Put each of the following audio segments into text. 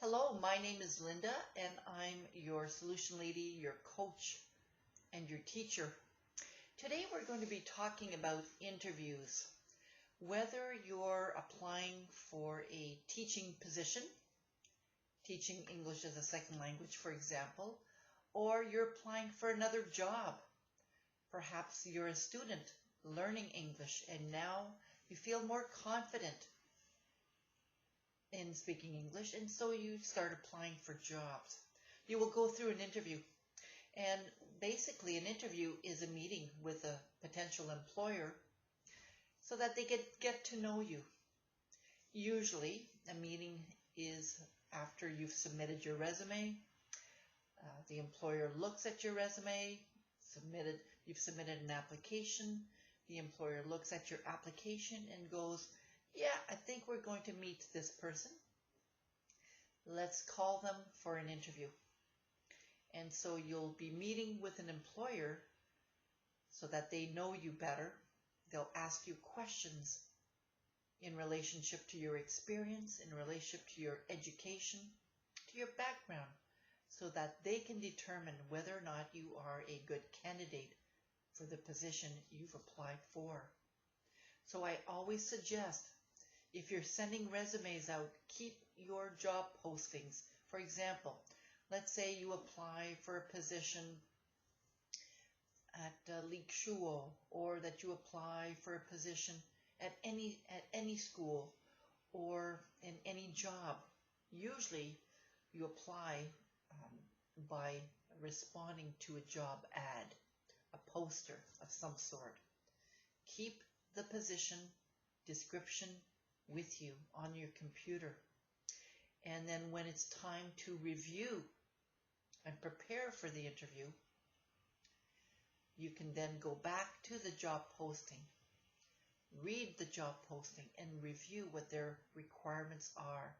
Hello, my name is Linda, and I'm your solution lady, your coach, and your teacher. Today we're going to be talking about interviews. Whether you're applying for a teaching position, teaching English as a second language, for example, or you're applying for another job. Perhaps you're a student learning English and now you feel more confident in speaking English, and so you start applying for jobs. You will go through an interview, and basically an interview is a meeting with a potential employer so that they get to know you. Usually a meeting is after you've submitted your resume. The employer looks at your resume, you've submitted an application. The employer looks at your application and goes, yeah, I think we're going to meet this person. Let's call them for an interview. And so you'll be meeting with an employer so that they know you better. They'll ask you questions in relationship to your experience, in relationship to your education, to your background, so that they can determine whether or not you are a good candidate for the position you've applied for. So I always suggest, if you're sending resumes out, keep your job postings. For example, let's say you apply for a position at Leek Shuo, or that you apply for a position at any school or in any job. Usually you apply by responding to a job ad, a poster of some sort. Keep the position description with you on your computer. And then when it's time to review and prepare for the interview, you can then go back to the job posting, read the job posting, and review what their requirements are.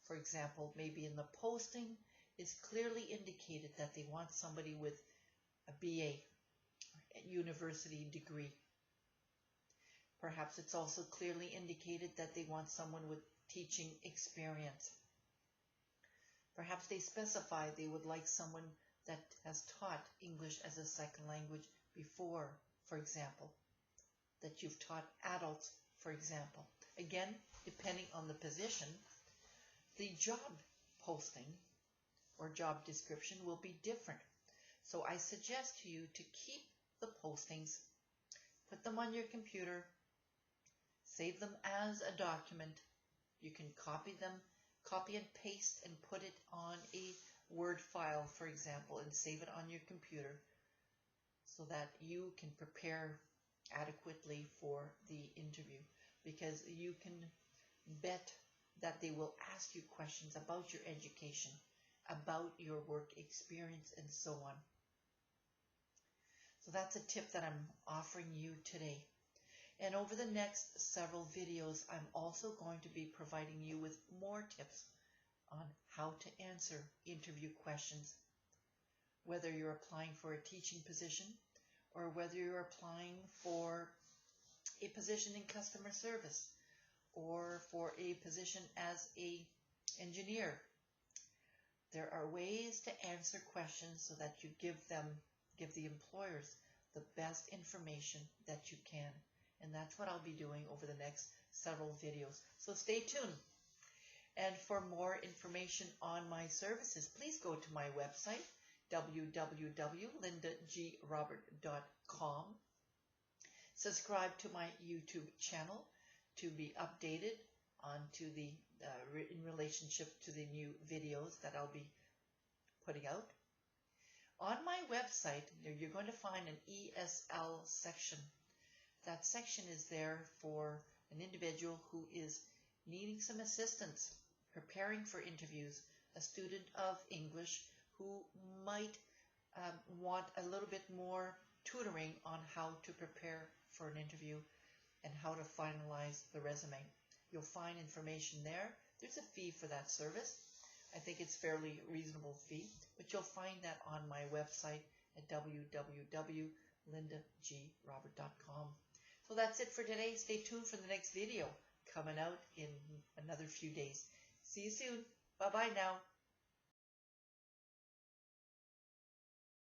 For example, maybe in the posting is clearly indicated that they want somebody with a BA, a university degree. Perhaps it's also clearly indicated that they want someone with teaching experience. Perhaps they specify they would like someone that has taught English as a second language before, for example, that you've taught adults, for example. Again, depending on the position, the job posting or job description will be different. So I suggest to you to keep the postings, put them on your computer, save them as a document. You can copy them, copy and paste, and put it on a Word file, for example, and save it on your computer so that you can prepare adequately for the interview, because you can bet that they will ask you questions about your education, about your work experience, and so on. So that's a tip that I'm offering you today. And over the next several videos, I'm also going to be providing you with more tips on how to answer interview questions, whether you're applying for a teaching position or whether you're applying for a position in customer service or for a position as an engineer. There are ways to answer questions so that you give the employers the best information that you can. And that's what I'll be doing over the next several videos. So stay tuned. And for more information on my services, please go to my website, www.lindagrobert.com. Subscribe to my YouTube channel to be updated in relationship to the new videos that I'll be putting out. On my website, you're going to find an ESL section. That section is there for an individual who is needing some assistance, preparing for interviews, a student of English who might want a little bit more tutoring on how to prepare for an interview and how to finalize the resume. You'll find information there. There's a fee for that service. I think it's fairly reasonable fee, but you'll find that on my website at www.lindagrobert.com. So that's it for today. Stay tuned for the next video coming out in another few days. See you soon. Bye-bye now.